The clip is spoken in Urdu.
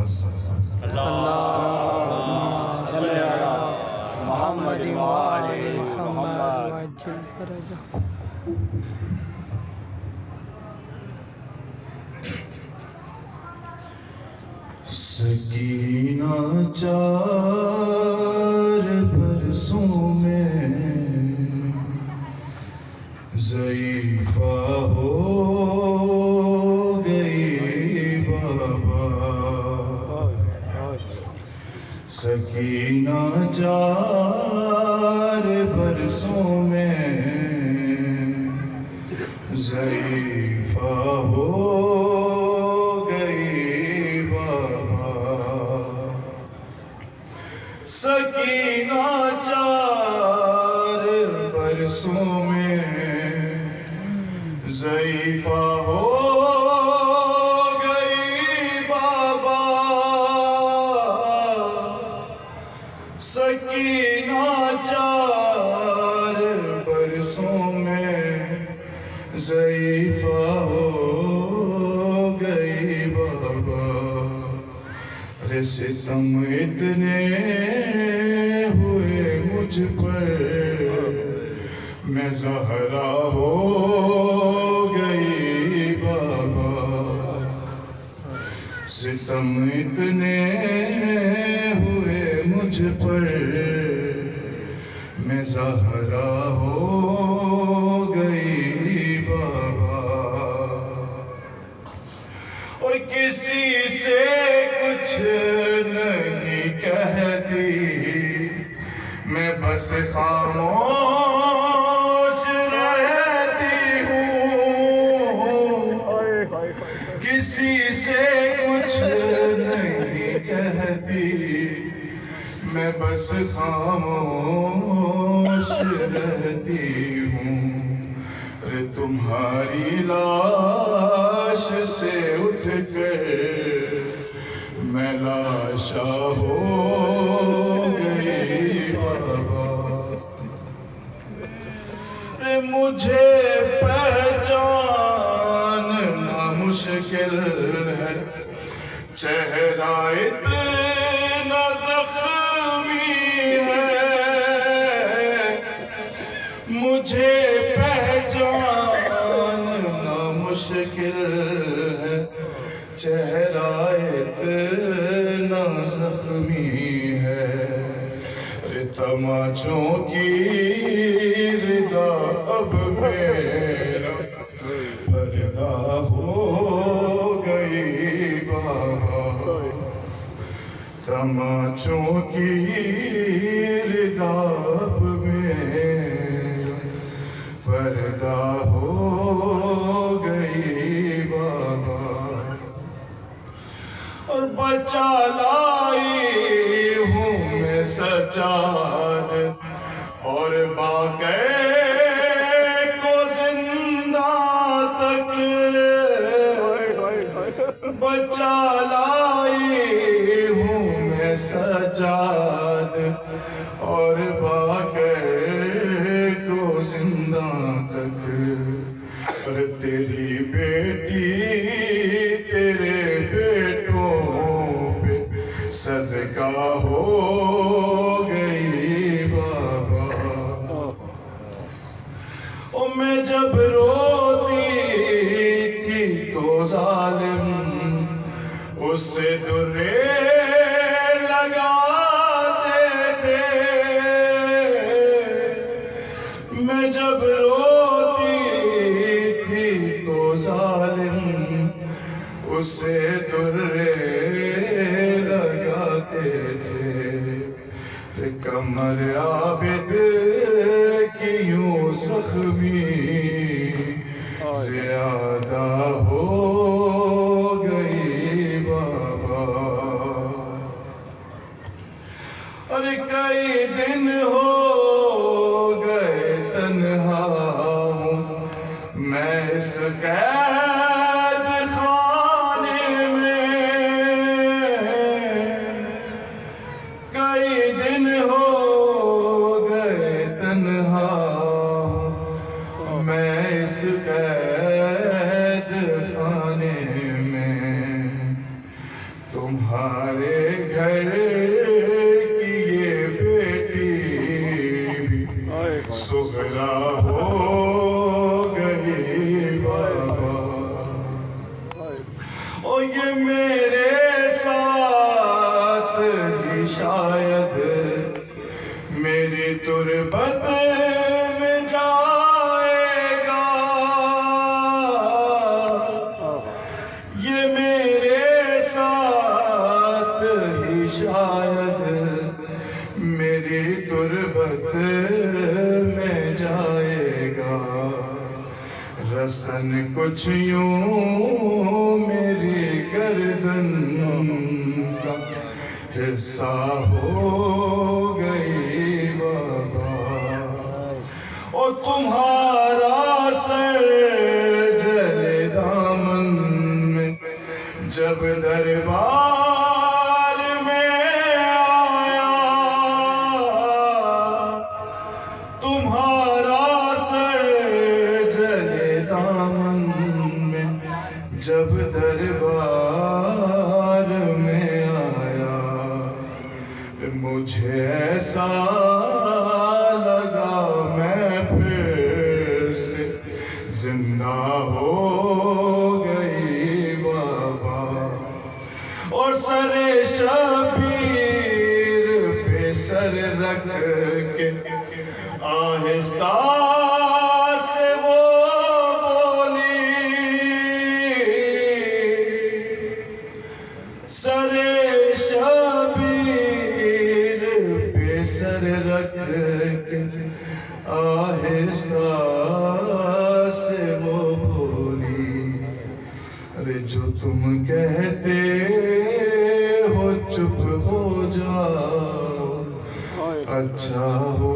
محمد صلی اللہم صلی علی محمد و آل محمد وعجل فرجہ. سکینہ 4 برسوں میں ضعیفہ ہو گئی بابا. سکینہ 4 برسوں میں ضعیفہ ہو سکینہ 4 برسوں میں ضعیفہ ہو گئی بابا. سکینہ 4 برسوں میں ضعیفہ ہو گئی بابا. ارے ستم اتنے ہوئے مجھ پر میں زہرا ہو گئی بابا. ستم اتنے ہوئے مجھ پر میں زہرا ہو گئی بابا. اور کسی سے کچھ نہیں کہتی میں بس خاموش رہتی ہوں. کسی سے کچھ نہیں کہتی میں بس خاموش رہتی ہوں. ارے تمہاری لاش سے اٹھ کر میں لاشا ہو گئی بابا. مجھے پہچاننا مشکل ہے چہرہ اتنا زخمی ہے. مجھے پہچاننا مشکل ہے چہرہ اتنا زخمی ہے. تماچوں کی ردا اب میرا پردہ ہو گئی بابا. تماچوں کی ردا اب میرا پردہ ہو گئی بابا. اور بچا لائی ہوں میں سجاد اور باقی کو زندہ تک. بچا لائی ہوں میں سجاد اور باقی کو زندہ تک. اور تیری بیٹی تیرے بیٹوں پہ صدقہ ہو گئی بابا. او میں جب روتی تھی تو ظالم اس سے درے لگاتے تھے. میں جب روتی تھی تو ظالم اس سے درے لگاتے تھے. کمر عابد کی یوں زخمی زیادہ ہو گئی بابا. اور کئی دن ہو گئے تنہا ہوں میں اس قید خانے میں. کئی دن ہو گئے تنہا میں اس قید خانے میں. تمہارا یہ میرے ساتھ ہی شاید میری تربت میں جائے گا، یہ میرے ساتھ ہی شاید میری تربت میں جائے گا، رسن کچھ یوں میری گردن کا حصہ ہو گئی بابا، اور تمہارا سر جلے دامن میں جب دربار میں آیا، تمہارا سر جلے دامن میں جب دربار میں آیا، مجھے ایسا لگا میں پھر سے زندہ ہو گئی بابا، اور سر شبیر پہ سر رکھ کے آہستہ سے وہ بولی، سر شبیر پہ سر رکھ کے آہستہ سے وہ بولی، ارے جو تم کہتے ہو چپ ہو جاؤ، اچھا ہو